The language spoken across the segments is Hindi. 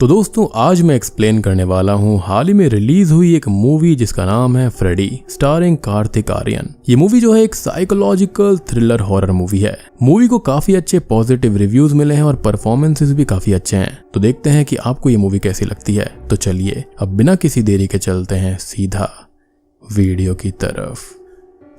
तो दोस्तों आज मैं एक्सप्लेन करने वाला हूँ हाल ही में रिलीज हुई एक मूवी जिसका नाम है फ्रेडी स्टारिंग कार्तिक आर्यन। ये मूवी जो है एक साइकोलॉजिकल थ्रिलर हॉरर मूवी है। मूवी को काफी अच्छे पॉजिटिव रिव्यूज मिले हैं और परफॉर्मेंसेस भी काफी अच्छे हैं। तो देखते हैं कि आपको ये मूवी कैसी लगती है। तो चलिए अब बिना किसी देरी के चलते हैं सीधा वीडियो की तरफ।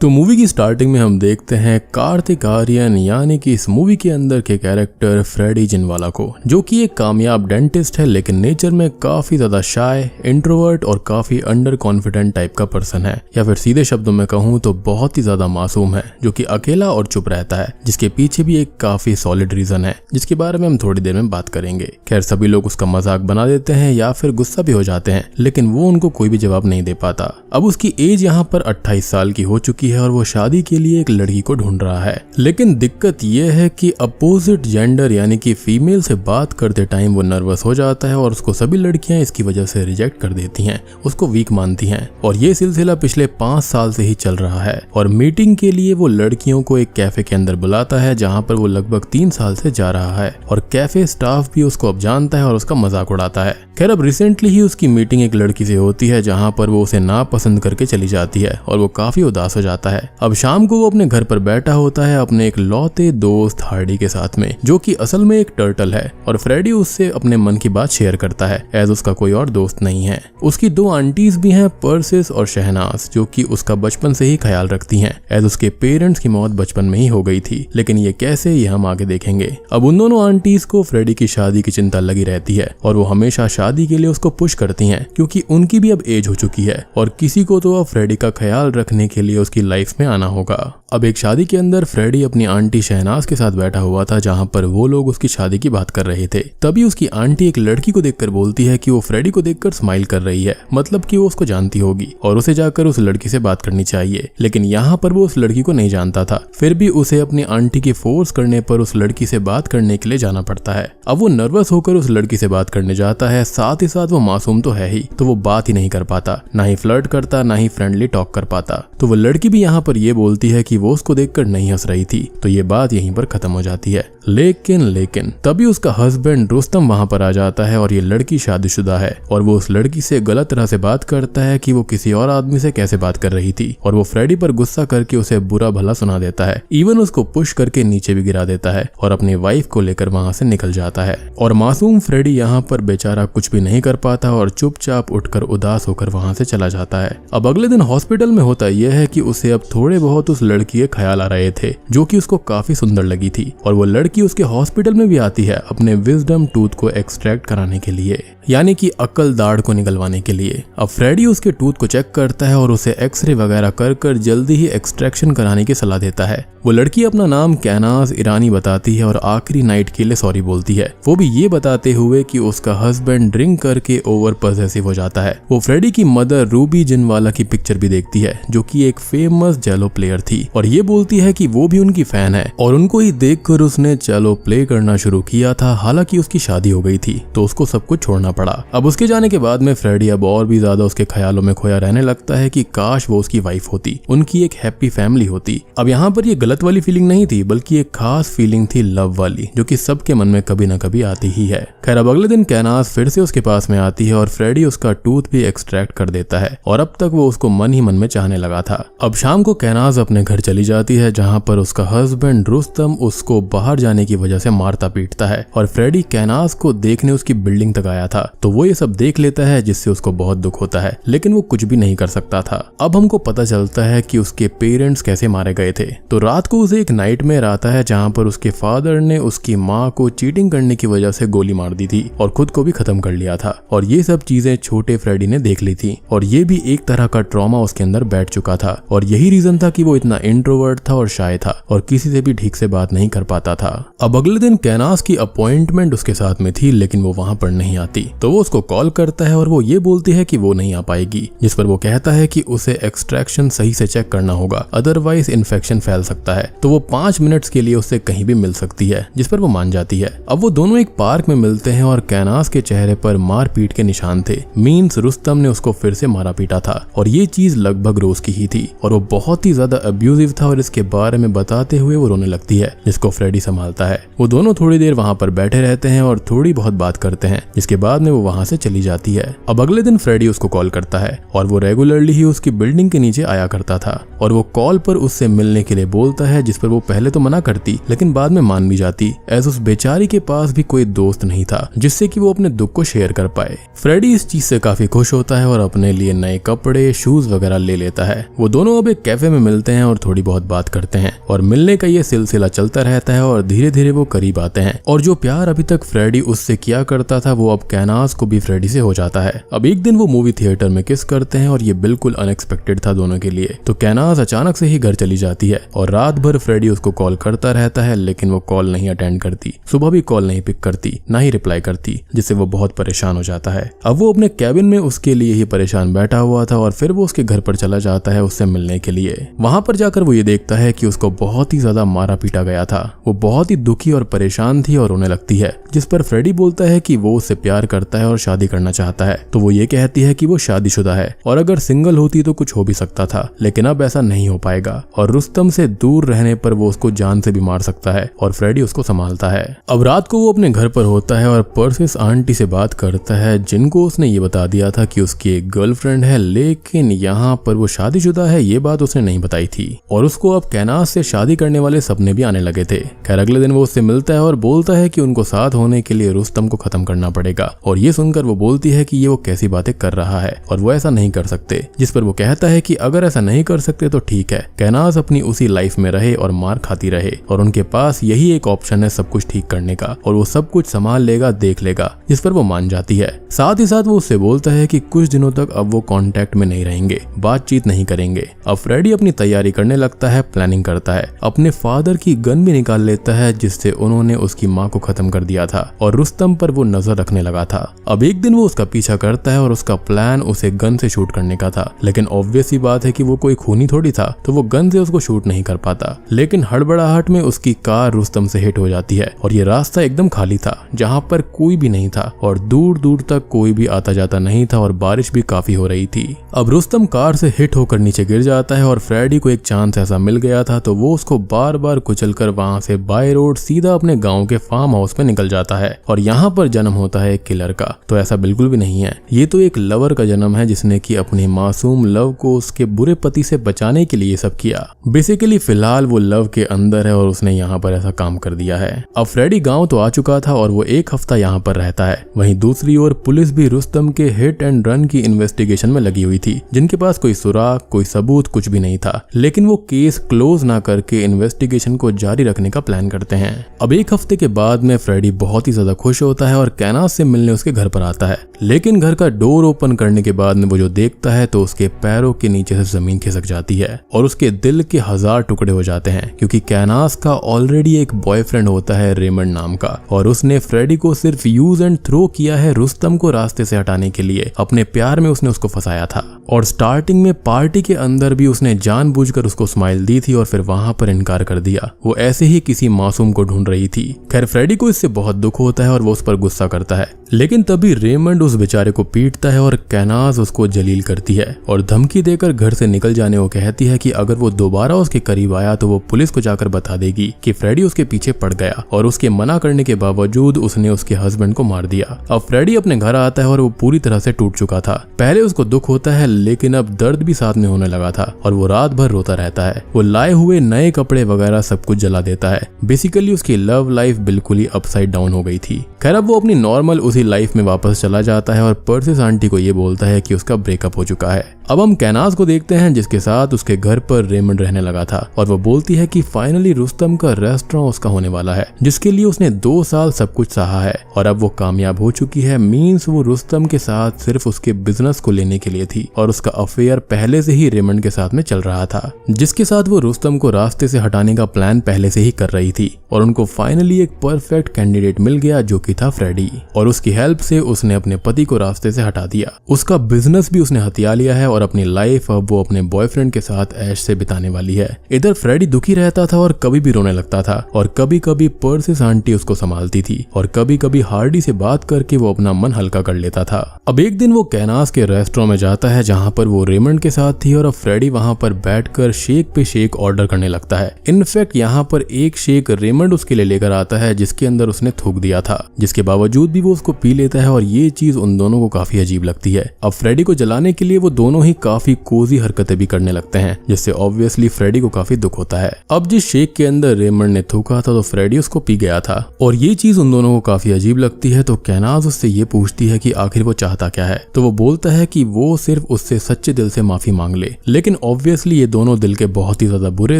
तो मूवी की स्टार्टिंग में हम देखते हैं कार्तिक आर्यन यानी कि इस मूवी के अंदर के कैरेक्टर फ्रेडी जिनवाला को, जो कि एक कामयाब डेंटिस्ट है लेकिन नेचर में काफी ज्यादा शाय, इंट्रोवर्ट और काफी अंडर कॉन्फिडेंट टाइप का पर्सन है, या फिर सीधे शब्दों में कहूँ तो बहुत ही ज्यादा मासूम है, जो कि अकेला और चुप रहता है, जिसके पीछे भी एक काफी सॉलिड रीजन है जिसके बारे में हम थोड़ी देर में बात करेंगे। खैर सभी लोग उसका मजाक बना देते हैं या फिर गुस्सा भी हो जाते हैं, लेकिन वो उनको कोई भी जवाब नहीं दे पाता। अब उसकी एज यहाँ पर 28 साल की हो चुकी है और वो शादी के लिए एक लड़की को ढूंढ रहा है, लेकिन दिक्कत यह है कि अपोजिट जेंडर यानी कि फीमेल से बात करते टाइम वो नर्वस हो जाता है और उसको सभी लड़कियां इसकी वजह से रिजेक्ट कर देती हैं, उसको वीक मानती हैं। और ये सिलसिला पिछले 5 साल से ही चल रहा है। और मीटिंग के लिए वो लड़कियों को एक कैफे के अंदर बुलाता है जहाँ पर वो लगभग 3 साल से जा रहा है, और कैफे स्टाफ भी उसको अब जानता है और उसका मजाक उड़ाता है। खैर अब रिसेंटली ही उसकी मीटिंग एक लड़की से होती है जहाँ पर वो उसे नापसंद करके चली जाती है और वो काफी उदास हो जाता है। अब शाम को वो अपने घर पर बैठा होता है अपने एक लौते दोस्त हार्डी के साथ में, जो कि असल में एक टर्टल है, और फ्रेडी उससे अपने मन की बात शेयर करता है एज उसका कोई और दोस्त नहीं है। उसकी 2 आंटीज भी हैं, पर्सिस और शहनाज, जो कि उसका बचपन से ही ख्याल रखती हैं एज उसके पेरेंट्स की मौत बचपन में ही हो गई थी, लेकिन ये कैसे ये हम आगे देखेंगे। अब उन दोनों आंटीज को फ्रेडी की शादी की चिंता लगी रहती है और वो हमेशा शादी के लिए उसको पुश करती हैं, क्योंकि उनकी भी अब एज हो चुकी है और किसी को तो अब फ्रेडी का ख्याल रखने के लिए उसकी लाइफ में आना होगा। अब एक शादी के अंदर फ्रेडी अपनी आंटी शहनाज के साथ बैठा हुआ था जहां पर वो लोग उसकी शादी की बात कर रहे थे। तभी उसकी आंटी एक लड़की को देखकर बोलती है कि वो फ्रेडी को देखकर स्माइल कर रही है, मतलब कि वो उसको जानती होगी और उसे जाकर उस लड़की से बात करनी चाहिए। लेकिन यहाँ पर वो उस लड़की को नहीं जानता था, फिर भी उसे अपनी आंटी की फोर्स करने पर उस लड़की से बात करने के लिए जाना पड़ता है। अब वो नर्वस होकर उस लड़की से बात करने जाता है, साथ ही साथ वो मासूम तो है ही, तो वो बात ही नहीं कर पाता, ना ही फ्लर्ट करता, ना ही फ्रेंडली टॉक कर पाता। तो वो लड़की भी यहाँ पर ये बोलती है कि वो उसको देखकर नहीं हंस रही थी, तो ये बात यहीं पर खत्म हो जाती है। लेकिन तभी उसका हस्बैंड रुस्तम वहां पर आ जाता है और ये लड़की शादीशुदा है और वो उस लड़की से गलत तरह से बात करता है कि वो किसी और आदमी से कैसे बात कर रही थी, और वो फ्रेडी पर गुस्सा करके उसे बुरा भला सुना देता है, इवन उसको पुश करके नीचे भी गिरा देता है और अपनी वाइफ को लेकर वहां से निकल जाता है। और मासूम फ्रेडी यहाँ पर बेचारा कुछ भी नहीं कर पाता और चुपचाप उठकर उदास होकर वहां से चला जाता है। अब अगले दिन हॉस्पिटल में होता यह है कि उसे अब थोड़े बहुत उस लड़की के ख्याल आ रहे थे, जो कि उसको काफी सुंदर लगी थी, और वो लड़की उसके हॉस्पिटल में भी आती है अपने विजडम टूथ को एक्सट्रैक्ट कराने के लिए, यानी कि अक्ल दाढ़ को निकलवाने के लिए। अब फ्रेडी उसके टूथ को चेक करता है और उसे एक्सरे वगैरह कर जल्दी ही एक्सट्रैक्शन कराने की सलाह देता है। वो लड़की अपना नाम कैनाज ईरानी बताती है और आखिरी नाइट के लिए सॉरी बोलती है, वो भी ये बताते हुए कि उसका हस्बैंड ड्रिंक करके ओवर पॉसेसिव हो जाता है। वो फ्रेडी की मदर रूबी जिनवाला की पिक्चर भी देखती है, जो कि एक फेमस चेलो प्लेयर थी, और ये बोलती है कि वो भी उनकी फैन है और उनको ही देखकर उसने चेलो प्ले करना शुरू किया था। हालांकि उसकी शादी हो गई थी तो उसको सब कुछ छोड़ना पड़ा। अब उसके जाने के बाद में फ्रेडी अब और भी ज्यादा उसके ख्यालों में खोया रहने लगता है कि काश वो उसकी वाइफ होती, उनकी एक हैप्पी फैमिली होती। अब यहाँ पर ये गलत वाली फीलिंग नहीं थी, बल्कि एक खास फीलिंग थी लव वाली, जो कि सबके मन में कभी ना कभी आती ही है। खैर अब अगले दिन कैनाज फिर से उसके पास में आती है और फ्रेडी उसका टूथ भी एक्सट्रैक्ट कर देता है, और अब तक वो उसको मन ही मन में चाहने लगा था। अब शाम को कैनाज अपने घर चली जाती है जहाँ पर उसका हस्बैंड रुस्तम उसको बाहर जाने की वजह से मारता पीटता है, और फ्रेडी कैनाज को देखने उसकी बिल्डिंग तक आया था, तो वो ये सब देख लेता है जिससे उसको बहुत दुख होता है, लेकिन वो कुछ भी नहीं कर सकता था। अब हमको पता चलता है कि उसके पेरेंट्स कैसे मारे गए थे। तो रात को उसे एक नाइटमेयर आता है जहाँ पर उसके फादर ने उसकी माँ को चीटिंग करने की वजह से गोली मार दी थी और खुद को भी खत्म कर लिया था, और ये सब चीजें छोटे फ्रेडी ने देख ली थी, और ये भी एक तरह का ट्रॉमा उसके अंदर बैठ चुका था, और यही रीजन था कि वो इतना इंट्रोवर्ट था और शाय था और किसी से भी ठीक से बात नहीं कर पाता था। अब अगले दिन कैनाज की अपॉइंटमेंट उसके साथ में थी, लेकिन वो वहां पर नहीं आती, तो वो उसको कॉल करता है और वो ये बोलती है कि वो नहीं आ पाएगी, जिस पर वो कहता है कि उसे एक्सट्रैक्शन सही से चेक करना होगा, अदरवाइज इन्फेक्शन फैल सकता करता है तो वो 5 मिनट्स के लिए उससे कहीं भी मिल सकती है, जिस पर वो मान जाती है। अब वो दोनों एक पार्क में मिलते हैं और कैनास के चेहरे पर मारपीट के निशान थे। मीन्स रुस्तम ने उसको फिर से मारा पीटा था और ये चीज लगभग रोज की ही थी और वो बहुत ही ज्यादा अब्यूजिव था और इसके बारे में बताते हुए वो रोने लगती है, जिसको फ्रेडी संभालता है। वो दोनों थोड़ी देर वहाँ पर बैठे रहते हैं और थोड़ी बहुत बात करते हैं, जिसके बाद में वो वहाँ से चली जाती है। अब अगले दिन फ्रेडी उसको कॉल करता है और वो रेगुलरली ही उसकी बिल्डिंग के नीचे आया करता था और वो कॉल पर उससे मिलने के लिए बोलता है, जिस पर वो पहले तो मना करती लेकिन बाद में मान भी जाती, एज उस बेचारी के पास भी कोई दोस्त नहीं था जिससे कि वो अपने दुख को शेयर कर पाए। फ्रेडी इस चीज से काफी खुश होता है और अपने लिए नए कपड़े, शूज वगैरह ले लेता है। वो दोनों अब एक कैफे में मिलते हैं और थोड़ी बहुत बात करते हैं और मिलने का ये सिलसिला चलता रहता है और धीरे धीरे वो करीब आते हैं और जो प्यार अभी तक फ्रेडी उससे किया करता था वो अब कैनास को भी फ्रेडी से हो जाता है। अब एक दिन वो मूवी थिएटर में किस करते हैं और ये बिल्कुल अनएक्सपेक्टेड था दोनों के लिए। तो कैनास अचानक से ही घर चली जाती है और रात भर फ्रेडी उसको कॉल करता रहता है लेकिन वो कॉल नहीं अटेंड करती। सुबह भी कॉल नहीं पिक करती, ना ही रिप्लाई करती, जिससे वो बहुत परेशान हो जाता है। अब वो अपने कैबिन में उसके लिए ही परेशान बैठा हुआ था और फिर वो उसके घर पर चला जाता है उससे मिलने के लिए। वहां पर जाकर वो ये देखता है कि उसको बहुत ही ज्यादा मारा पीटा गया था। वो बहुत ही दुखी और परेशान थी और रोने लगती है, जिस पर फ्रेडी बोलता है कि वो उससे प्यार करता है और शादी करना चाहता है। तो वो ये कहती है कि वो शादीशुदा है और अगर सिंगल होती तो कुछ हो भी सकता था, लेकिन अब ऐसा नहीं हो पाएगा और रुस्तम से दूर रहने पर वो उसको जान से भी मार सकता है और फ्रेडी उसको संभालता है। अब रात को वो अपने घर पर होता है और पर्सिस आंटी से बात करता है, जिनको उसने ये बता दिया था कि उसकी एक गर्लफ्रेंड है, लेकिन यहाँ पर वो शादीशुदा है ये बात उसने नहीं बताई थी और उसको अब कैनास से शादी करने वाले सपने भी आने लगे थे। खैर अगले दिन वो उससे मिलता है और बोलता है कि उनको साथ होने के लिए रुस्तम को खत्म करना पड़ेगा और ये सुनकर वो बोलती है कि ये वो कैसी बातें कर रहा है और वो ऐसा नहीं कर सकते, जिस पर वो कहता है कि अगर ऐसा नहीं कर सकते तो ठीक है, कैनास अपनी उसी लाइफ में रहे और मार खाती रहे और उनके पास यही एक ऑप्शन है सब कुछ ठीक करने का और वो सब कुछ संभाल लेगा, देख लेगा, जिस पर वो मान जाती है। साथ ही साथ वो उससे बोलता है कि कुछ दिनों तक अब वो कांटेक्ट में नहीं रहेंगे, बातचीत नहीं करेंगे। अब फ्रेडी अपनी तैयारी करने लगता है, प्लानिंग करता है, अपने फादर की गन भी निकाल लेता है जिससे उन्होंने उसकी माँ को खत्म कर दिया था और रुस्तम पर वो नजर रखने लगा था। अब एक दिन वो उसका पीछा करता है और उसका प्लान उसे गन से शूट करने का था, लेकिन ऑब्वियस ही बात है कि वो कोई खूनी थोड़ी था, तो वो गन से उसको शूट नहीं कर पाता। लेकिन हड़बड़ाहट में उसकी कार रुस्तम से हिट हो जाती है और ये रास्ता एकदम खाली था जहाँ पर कोई भी नहीं था और दूर दूर तक कोई भी आता जाता नहीं था और बारिश भी काफी हो रही थी। अब रुस्तम कार से हिट होकर नीचे गिर जाता है और फ्रेडी को एक चांस ऐसा मिल गया था तो वो उसको बार बार कुचलकर वहां से बाय रोड सीधा अपने गांव के फार्म हाउस में निकल जाता है और यहाँ पर जन्म होता है एक किलर का। तो ऐसा बिल्कुल भी नहीं है, ये तो एक लवर का जन्म है जिसने की अपनी मासूम लव को उसके बुरे पति से बचाने के लिए सब किया। बेसिकली फिलहाल वो लव के अंदर है और उसने यहाँ पर ऐसा काम कर दिया है। अब फ्रेडी गाँव तो आ चुका था और वो एक हफ्ता यहाँ पर रहता है। वहीं दूसरी ओर पुलिस भी रुस्तम के हिट एंड रन की इन्वेस्टिगेशन में लगी हुई थी, जिनके पास कोई सुराग, कोई सबूत कुछ भी नहीं था, लेकिन वो केस क्लोज ना करके इन्वेस्टिगेशन को जारी रखने का प्लान करते हैं। अब एक हफ्ते के बाद में फ्रेडी बहुत ही ज्यादा खुश होता है और कैनास से मिलने उसके घर पर आता है, लेकिन घर का डोर ओपन करने के बाद में वो जो देखता है तो उसके पैरों के नीचे से जमीन खिसक जाती है और उसके दिल के 1000 टुकड़े हो जाते हैं, क्योंकि कैनास का ऑलरेडी एक बॉयफ्रेंड होता है रेमंड नाम का और उसने फ्रेडी को सिर्फ यूज एंड थ्रो किया है रुस्तम को रास्ते से हटाने के लिए। अपने प्यार में उसने उसको फंसाया था और स्टार्टिंग में पार्टी के अंदर भी उसने जानबूझकर उसको स्माइल दी थी और फिर वहां पर इनकार कर दिया। वो ऐसे ही किसी मासूम को ढूंढ रही थी। खैर फ्रेडी को इससे बहुत दुख होता है और वो उस पर गुस्सा करता है, लेकिन तभी रेमंड उस बेचारे को पीटता है और कैनास उसको जलील करती है और धमकी देकर घर से निकल जाने को कहती है कि अगर वो दोबारा उसके करीब आया तो वो पुलिस को जाकर बता देगी कि फ्रेडी उसके पीछे पड़ गया और उसके मना करने के बावजूद उसने उसके हस्बैंड को मार दिया। अब फ्रेडी अपने घर आता है और वो पूरी तरह से टूट चुका था। पहले उसको दुख होता है लेकिन अब दर्द भी साथ में होने लगा था और वो रात भर रोता रहता है। वो लाए हुए नए कपड़े वगैरह सब कुछ जला देता है। बेसिकली उसकी लव लाइफ बिल्कुल ही अपसाइड डाउन हो गई थी। खैर अब वो अपनी नॉर्मल उसी लाइफ में वापस चला जाता है और पर्सिस आंटी को ये बोलता है कि उसका ब्रेकअप हो चुका है। अब हम कैनास को देखते हैं जिसके साथ उसके घर पर रेमंड रहने लगा था और वो बोलती है कि फाइनली रुस्तम का रेस्टोरेंट उसका होने वाला है, जिसके लिए उसने 2 साल सब कुछ सहा है और अब वो कामयाब हो चुकी है। मींस वो रुस्तम के साथ सिर्फ उसके बिजनेस को लेने के लिए थी और उसका अफेयर पहले से ही रेमंड के साथ में चल रहा था, जिसके साथ वो रुस्तम को रास्ते से हटाने का प्लान पहले से ही कर रही थी और उनको फाइनली एक परफेक्ट कैंडिडेट मिल गया जो कि था फ्रेडी और उसकी हेल्प से उसने अपने पति को रास्ते से हटा दिया। उसका बिजनेस भी उसने हथिया लिया है और अपनी लाइफ अब वो अपने बॉयफ्रेंड के साथ ऐश से बिताने वाली है। इधर फ्रेडी दुखी रहता था और कभी भी रोने लगता था और कभी कभी पर्सिस आंटी उसको संभालती थी और कभी कभी हार्डी से बात करके वो अपना मन हल्का कर लेता था। अब एक दिन वो कैनास के रेस्टोरेंट में जाता है जहाँ पर वो रेमंड के साथ थी और अब फ्रेडी वहाँ पर बैठकर शेक पे शेक ऑर्डर करने लगता है। इनफैक्ट यहाँ पर एक शेक रेमंड उसके लिए लेकर आता है जिसके अंदर उसने थूक दिया था, जिसके बावजूद भी वो उसको पी लेता है और ये चीज उन दोनों को काफी अजीब लगती है। अब फ्रेडी को जलाने के लिए वो दोनों ही काफी कोजी हरकतें भी करने लगते हैं जिससे ऑब्वियसली फ्रेडी को काफी दुख होता है। अब जिस शेक के अंदर रेमंड ने थूका था तो फ्रेडी उसको पी गया था और ये चीज उन दोनों को काफी अजीब लगती है। तो कैनास उससे ये पूछती है कि आखिर वो चाहता क्या है, तो वो बोलता है कि वो सिर्फ उससे सच्चे दिल से माफी मांग ले। लेकिन ऑब्वियसली ये दोनों दिल के बहुत ही ज्यादा बुरे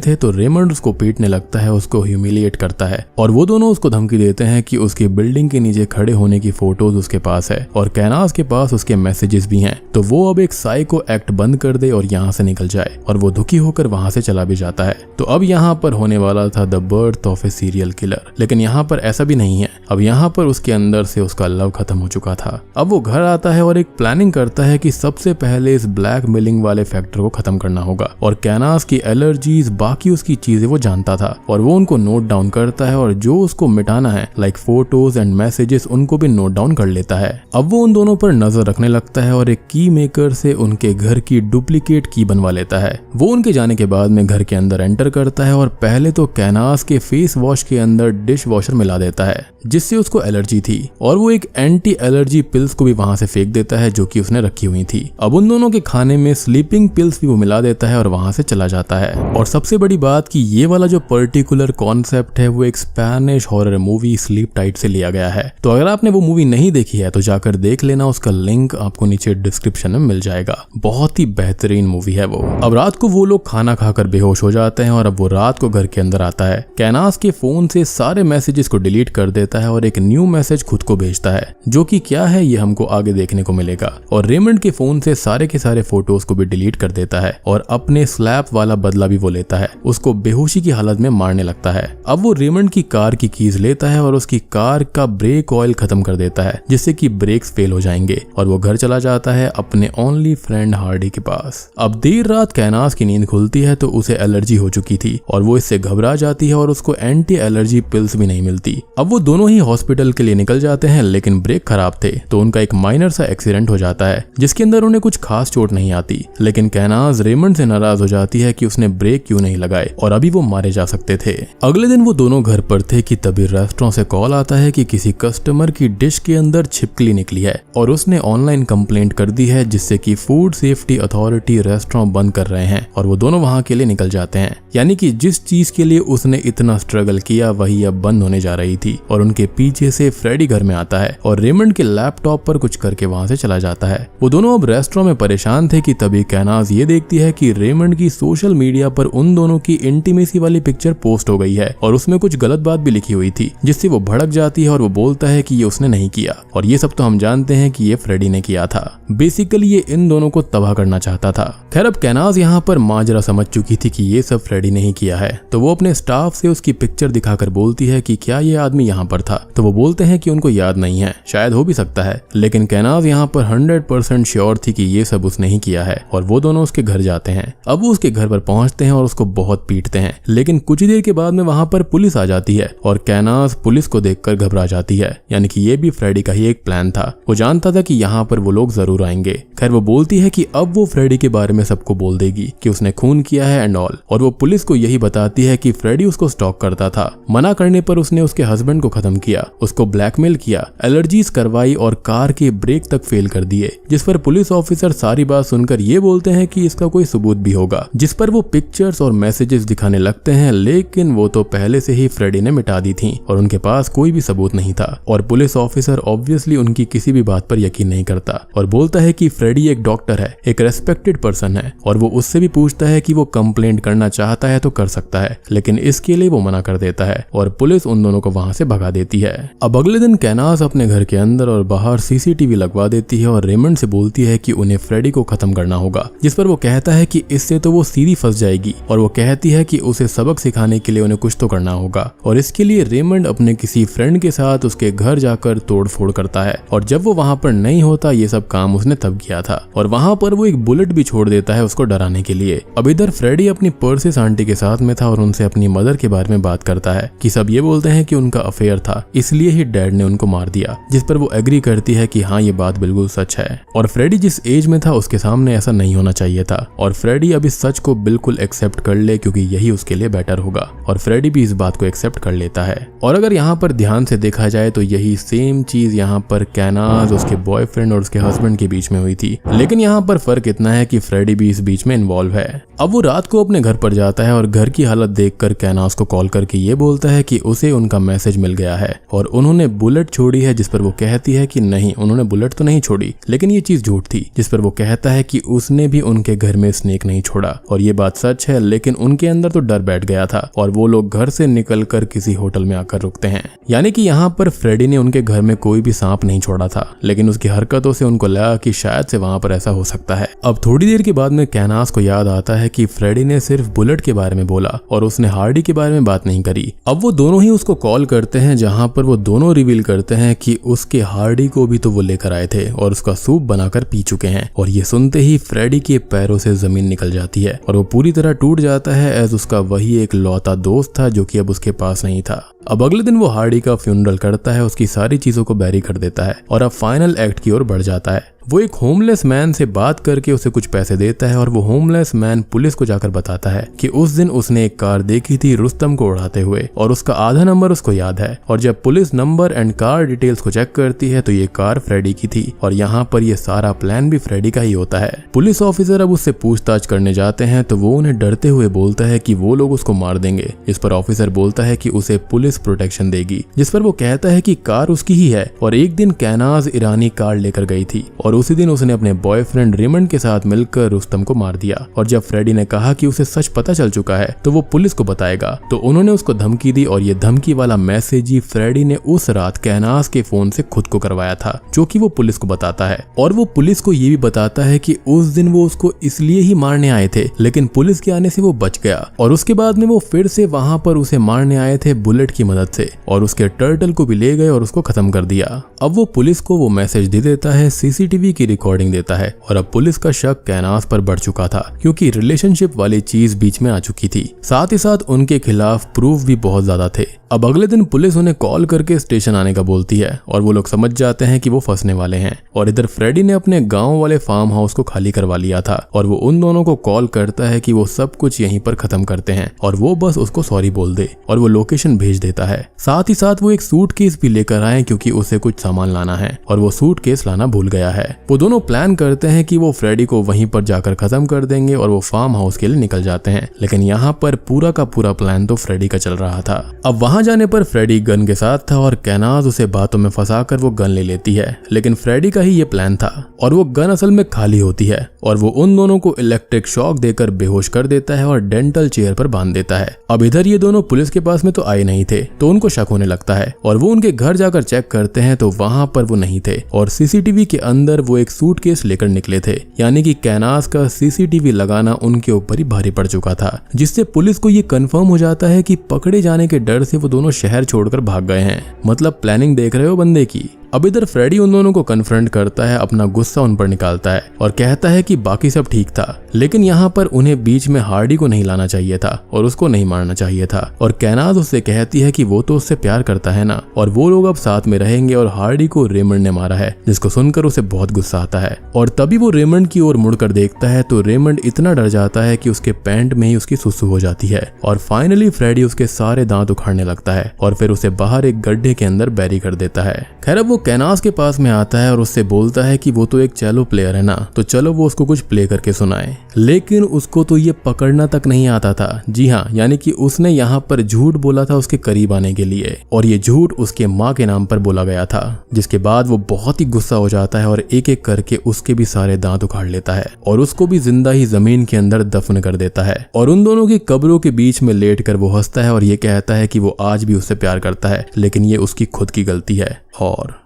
थे तो रेमंड उसको पीटने लगता है, उसको ह्यूमिलिएट करता है और वो दोनों उसको धमकी देते हैं कि उसकी बिल्डिंग के नीचे खड़े होने की फोटोज उसके पास है और कैनास के पास उसके मैसेजेस भी हैं, तो वो अब एक साइको एक्ट बंद कर दे और यहाँ से निकल जाए और वो दुखी होकर वहां से चला भी जाता है। तो अब यहाँ पर होने वाला था the birth of A serial killer, लेकिन यहाँ पर ऐसा भी नहीं है। अब यहाँ पर उसके अंदर से उसका लव खत्म हो चुका था। अब वो घर आता है और एक प्लानिंग करता है कि सबसे पहले इस ब्लैकमेलिंग वाले फैक्टर को खत्म करना होगा और कैनास की एलर्जीज बाकी उसकी चीजें वो जानता था और वो उनको नोट डाउन करता है और जो उसको मिटाना है लाइक फोटोज एंड मैसेजेस उनको भी नोट डाउन कर लेता है। अब वो उन दोनों पर नजर रखने लगता है और एक की मेकर से उनके घर की डुप्लीकेट की बनवा लेता है। वो उनके जाने के बाद में घर के अंदर एंटर करता है और पहले तो कैनास के फेस वॉश के अंदर डिश वॉशर मिला देता है जिससे उसको एलर्जी थी और वो एक एंटी एलर्जी पिल्स को भी वहां से फेंक देता है जो कि उसने रखी हुई थी। अब उन दोनों के खाने में स्लीपिंग पिल्स भी वो मिला देता है और वहां से चला जाता है। और सबसे बड़ी बात कि ये वाला जो पर्टिकुलर कॉन्सेप्ट है वो एक Spanish horror movie sleep tight से लिया गया है। तो अगर आपने वो मूवी नहीं देखी है तो जाकर देख लेना, उसका लिंक आपको नीचे डिस्क्रिप्शन में मिल जाएगा। बहुत ही बेहतरीन मूवी है वो। अब रात को वो लोग खाना खाकर बेहोश हो जाते हैं और अब वो रात को घर के अंदर आता है। कैनास के फोन से सारे मैसेजेस को डिलीट कर देता है और एक न्यू मैसेज खुद को भेजता है जो कि क्या है ये हमको आगे देखने को मिलेगा। और रेमंड के फोन से सारे के सारे फोटोज को भी डिलीट कर देता है और अपने स्लैप वाला बदला भी वो लेता है, उसको बेहोशी की हालत में मारने लगता है। अब वो रेमंड की कार की कीज लेता है और उसकी कार का ब्रेक ऑयल खत्म कर देता है जिससे कि ब्रेक्स फेल हो जाएंगे और वो घर चला जाता है अपने ओनली फ्रेंड हार्डी के पास। अब देर रात कैनास की नींद खुलती है तो उसे एलर्जी हो चुकी थी और वो इससे घबरा जाती है और उसको एंटी एलर्जी पिल्स भी नहीं मिलती। अब वो दोनों ही हॉस्पिटल के लिए निकल जाते हैं लेकिन ब्रेक खराब थे तो उनका एक माइनर सा एक्सीडेंट हो जाता है जिसके अंदर उन्हें कुछ खास चोट नहीं आती। लेकिन कैनास रेमंड से नाराज हो जाती है कि उसने ब्रेक क्यों नहीं लगाए और अभी वो मारे जा सकते थे। अगले दिन वो दोनों घर पर थे कि तभी रेस्टोरेंट से कॉल आता है कि किसी कस्टमर की डिश के अंदर छिपकली निकली है और उसने ऑनलाइन कंप्लेंट कर दी है जिससे कि फूड सेफ्टी अथॉरिटी रेस्टोरेंट बंद कर रहे हैं और वो दोनों वहां के लिए निकल जाते हैं। यानी कि जिस चीज के लिए उसने इतना स्ट्रगल किया वही अब बंद होने जा रही थी और उनके पीछे से फ्रेडी घर में आता है और रेमंड के लैपटॉप पर कुछ करके वहां से चला जाता है। वो दोनों अब रेस्टोरेंट में परेशान थे कि तभी कैनास ये देखती है कि रेमंड की सोशल मीडिया पर उन दोनों की इंटीमेसी वाली पिक्चर पोस्ट हो गई है और उसमें कुछ गलत बात भी लिखी हुई थी जिससे वो भड़क जाती है और वो बोलता है कि ये उसने नहीं किया और ये सब तो हम जानते हैं कि ये फ्रेडी ने किया था। बेसिकली ये इन दोनों को तबाह करना चाहता था। खैर अब कैनास यहाँ पर माजरा समझ चुकी थी कि ये सब फ्रेडी ने ही किया है तो वो अपने स्टाफ से उसकी पिक्चर दिखाकर बोलती है कि क्या ये आदमी यहाँ पर था, तो वो बोलते हैं कि उनको याद नहीं है, शायद हो भी सकता है। लेकिन कैनास यहाँ पर 100% श्योर थी कि ये सब उसने ही किया है और वो दोनों उसके घर जाते हैं। अब वो उसके घर पर पहुंचते हैं और उसको बहुत पीटते हैं लेकिन कुछ देर के बाद में वहां पर पुलिस आ जाती है और कैनास पुलिस को देखकर घबरा जाती है। यानी कि ये भी फ्रेडी का ही एक प्लान था, वो जानता था कि यहाँ पर वो लोग जरूर आएंगे। खैर वो बोलती है कि अब वो फ्रेडी के बारे में सबको बोल देगी कि उसने खून किया है एंड ऑल, और वो पुलिस को यही बताती है कि फ्रेडी उसको स्टॉक करता था। मना करने पर उसने उसके हस्बैंड को खत्म किया, उसको ब्लैकमेल किया, एलर्जीज करवाई और कार के ब्रेक तक फेल कर दिए। जिस पर पुलिस ऑफिसर सारी बात सुनकर ये बोलते हैं कि इसका कोई सबूत भी होगा, जिस पर वो पिक्चर्स और मैसेजेस दिखाने लगते हैं लेकिन वो तो पहले से ही फ्रेडी ने मिटा दी थी और उनके पास कोई भी सबूत नहीं था। और पुलिस ऑफिसर ऑब्वियसली उनकी किसी भी बात पर यकीन नहीं करता और बोलता है कि फ्रेडी एक डॉक्टर है, एक रेस्पेक्टेड पर्सन है और वो उससे भी पूछता है कि वो कंप्लेंट करना चाहता है तो कर सकता है, लेकिन इसके लिए वो मना कर देता है और पुलिस उन दोनों को वहां से भगा देती है। अब अगले दिन कैनास अपने घर के अंदर और बाहर सीसीटीवी लगवा देती है और रेमंड से बोलती है कि उन्हें फ्रेडी को खत्म करना होगा, जिस पर वो कहता है कि इससे तो वो सीधी फंस जाएगी और वो कहती है कि उसे सबक सिखाने के लिए उन्हें कुछ तो करना होगा। और इसके लिए रेमंड अपने किसी फ्रेंड के साथ उसके घर जाकर तोड़फोड़ करता है और जब वो वहां पर नहीं होता ये सब काम उसने तब किया था और वहां पर वो एक बुलेट भी छोड़ देता है उसको डराने के लिए। अब इधर फ्रेडी अपनी पर्स मिसेस आंटी के साथ में था और उनसे अपनी मदर के बारे में बात करता है कि सब ये बोलते हैं कि उनका अफेयर था, इसलिए ही डैड ने उनको मार दिया, जिस पर वो एग्री करती है कि हाँ ये बात बिल्कुल सच है। और फ्रेडी जिस एज में था उसके सामने ऐसा नहीं होना चाहिए था और फ्रेडी अब इस सच को बिल्कुल एक्सेप्ट कर ले क्योंकि यही उसके लिए बेटर होगा और फ्रेडी भी इस बात को एक्सेप्ट कर लेता है। और अगर यहाँ पर ध्यान से देखा जाए तो यही सेम चीज यहाँ पर कैनाज उसके बॉयफ्रेंड और उसके हस्बैंड के बीच में हुई थी, लेकिन यहाँ पर फर्क इतना है कि फ्रेडी भी इस बीच में इन्वॉल्व है। अब वो रात को अपने घर पर जाता है और घर की हालत देखकर कैनाज को कॉल करके ये बोलता है कि उसे उनका मैसेज मिल गया है और उन्होंने बुलेट छोड़ी है, जिस पर वो कहती है कि नहीं उन्होंने बुलेट तो नहीं छोड़ी, लेकिन ये चीज झूठ थी, जिस पर वो कहता है कि उसने भी उनके घर में स्नेक नहीं छोड़ा और ये बात सच है, लेकिन उनके अंदर तो डर बैठ गया था और वो लोग घर से निकलकर किसी होटल में आकर रुकते हैं। यानी कि यहाँ पर फ्रेडी ने उनके घर में कोई भी सांप नहीं छोड़ा था, लेकिन उसकी हरकतों से उनको लगा कि शायद से वहां पर ऐसा हो सकता है। अब थोड़ी देर के बाद में कैनास को याद आता है कि फ्रेडी ने सिर्फ बुलेट के बारे में बोला और उसने हार्डी के बारे में बात नहीं करी। अब वो दोनों ही उसको कॉल करते हैं जहां पर वो दोनों रिवील करते हैं कि उसके हार्डी को भी तो वो लेकर आए थे और उसका सूप बनाकर पी चुके हैं। और ये सुनते ही फ्रेडी के पैरों से जमीन निकल जाती है और वो पूरी तरह टूट जाता है एज उसका वही एक लौता दोस्त था जो कि अब उसके पास नहीं था। अब अगले दिन वो हार्डी का फ्यूनरल करता है, उसकी सारी चीजों को बैरी कर देता है और अब फाइनल एक्ट की ओर बढ़ जाता है। वो एक होमलेस मैन से बात करके उसे कुछ पैसे देता है और वो होमलेस मैन पुलिस को जाकर बताता है कि उस दिन उसने एक कार देखी थी रुस्तम को उड़ाते हुए और उसका आधा नंबर उसको याद है। और जब police number and car details को चेक करती है तो ये कार फ्रेडी की थी और यहाँ पर ये सारा प्लान भी फ्रेडी का ही होता है। पुलिस ऑफिसर अब उससे पूछताछ करने जाते हैं तो वो उन्हें डरते हुए बोलता है कि वो लोग उसको मार देंगे। इस पर ऑफिसर बोलता है कि उसे पुलिस प्रोटेक्शन देगी, जिस पर वो कहता है कि कार उसकी ही है और एक दिन कैनाज ईरानी कार लेकर गई थी और उसी दिन उसने अपने बॉयफ्रेंड रेमंड के साथ मिलकर रुस्तम को मार दिया। और जब फ्रेडी ने कहा कि उसे सच पता चल चुका है तो वो पुलिस को बताएगा, तो उन्होंने उसको धमकी दी और ये धमकी वाला मैसेज ही फ्रेडी ने उस रात कैनाज के फोन से खुद को करवाया था, जो कि वो पुलिस को बताता है। और वो पुलिस को ये भी बताता है कि उस दिन वो उसको इसलिए ही मारने आए थे, लेकिन पुलिस के आने से वो बच गया और उसके बाद में वो फिर से वहां पर उसे मारने आए थे बुलेट की मदद से और उसके टर्टल को भी ले गए और उसको खत्म कर दिया। अब वो पुलिस को वो मैसेज दे देता है, सीसीटीवी की रिकॉर्डिंग देता है और अब पुलिस का शक कैनास पर बढ़ चुका था क्योंकि रिलेशनशिप वाली चीज बीच में आ चुकी थी। साथ ही साथ उनके खिलाफ प्रूफ भी बहुत ज्यादा थे। अब अगले दिन पुलिस उन्हें कॉल करके स्टेशन आने का बोलती है और वो लोग समझ जाते हैं कि वो फंसने वाले हैं। और इधर फ्रेडी ने अपने गांव वाले फार्म हाउस को खाली करवा लिया था और वो उन दोनों को कॉल करता है कि वो सब कुछ यहीं पर खत्म करते हैं और वो बस उसको सॉरी बोल दे और वो लोकेशन भेज देता है। साथ ही साथ वो एक सूटकेस भी लेकर आए क्योंकि उसे कुछ सामान लाना है और वो सूटकेस लाना भूल गया है। वो दोनों प्लान करते हैं कि वो फ्रेडी को वहीं पर जाकर खत्म कर देंगे और वो फार्म हाउस के लिए निकल जाते हैं, लेकिन यहाँ पर पूरा का पूरा प्लान तो फ्रेडी का चल रहा था। अब वहां जाने पर फ्रेडी गन के साथ था और कैनाज उसे बातों में फंसाकर वो गन ले लेती है, लेकिन फ्रेडी का ही ये प्लान था और वो गन असल में खाली होती है और वो उन दोनों को इलेक्ट्रिक शॉक देकर बेहोश कर देता है और डेंटल चेयर पर बांध देता है। अब इधर ये दोनों पुलिस के पास में तो आए नहीं थे तो उनको शक होने लगता है और वो उनके घर जाकर चेक करते हैं तो वहां पर वो नहीं थे और सीसीटीवी के अंदर वो एक सूटकेस लेकर निकले थे। यानी कि कैनास का सीसीटीवी लगाना उनके ऊपर ही भारी पड़ चुका था, जिससे पुलिस को ये कंफर्म हो जाता है कि पकड़े जाने के डर से वो दोनों शहर छोड़कर भाग गए हैं। मतलब प्लानिंग देख रहे हो बंदे की। अब इधर फ्रेडी उन दोनों को कन्फ्रंट करता है, अपना गुस्सा उन पर निकालता है और कहता है कि बाकी सब ठीक था, लेकिन यहाँ पर उन्हें बीच में हार्डी को नहीं लाना चाहिए था और उसको नहीं मारना चाहिए था। और कैनाज उससे कहती है कि वो तो उससे प्यार करता है ना और वो लोग अब साथ में रहेंगे और हार्डी को रेमंड ने मारा है, जिसको सुनकर उसे बहुत गुस्सा आता है। और तभी वो रेमंड की ओर मुड़कर देखता है तो रेमंड इतना डर जाता है कि उसके पैंट में ही उसकी सुसु हो जाती है और फाइनली फ्रेडी उसके सारे दांत उखाड़ने लगता है और फिर उसे बाहर एक गड्ढे के अंदर बैरी कर देता है। खैर अब वो कैनास के पास में आता है और उससे बोलता है कि वो तो एक चेलो प्लेयर है ना, तो चलो वो उसको कुछ प्ले करके सुनाए। लेकिन उसको तो ये पकड़ना तक नहीं आता था। जी हाँ, यानी कि उसने यहाँ पर झूठ बोला था उसके करीब आने के लिए और ये झूठ उसके माँ के नाम पर बोला गया था, जिसके बाद वो बहुत ही गुस्सा हो जाता है और एक एक करके उसके भी सारे दांत उखाड़ लेता है और उसको भी जिंदा ही जमीन के अंदर दफन कर देता है। और उन दोनों की कब्रों के बीच में लेट कर वो हंसता है और ये कहता है कि वो आज भी उससे प्यार करता है, लेकिन ये उसकी खुद की गलती है। और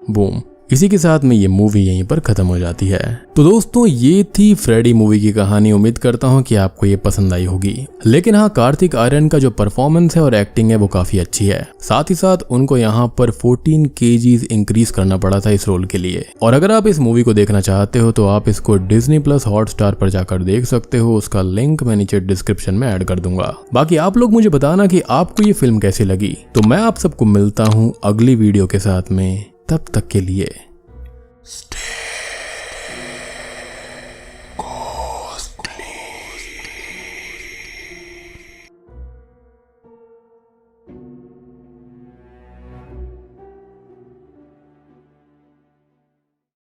बूम, इसी के साथ में ये मूवी यहीं पर खत्म हो जाती है। तो दोस्तों ये थी फ्रेडी मूवी की कहानी। उम्मीद करता हूँ कि आपको ये पसंद आई होगी। लेकिन हाँ, कार्तिक आर्यन का जो परफॉर्मेंस है और एक्टिंग है वो काफी अच्छी है। साथ ही साथ उनको यहाँ पर 14 kgs इंक्रीज करना पड़ा था इस रोल के लिए। और अगर आप इस मूवी को देखना चाहते हो तो आप इसको Disney+ हॉटस्टार पर जाकर देख सकते हो। उसका लिंक मैं नीचे डिस्क्रिप्शन में ऐड कर दूंगा। बाकी आप लोग मुझे बताना कि आपको ये फिल्म कैसी लगी। तो मैं आप सबको मिलता हूँ अगली वीडियो के साथ में, तब तक के लिए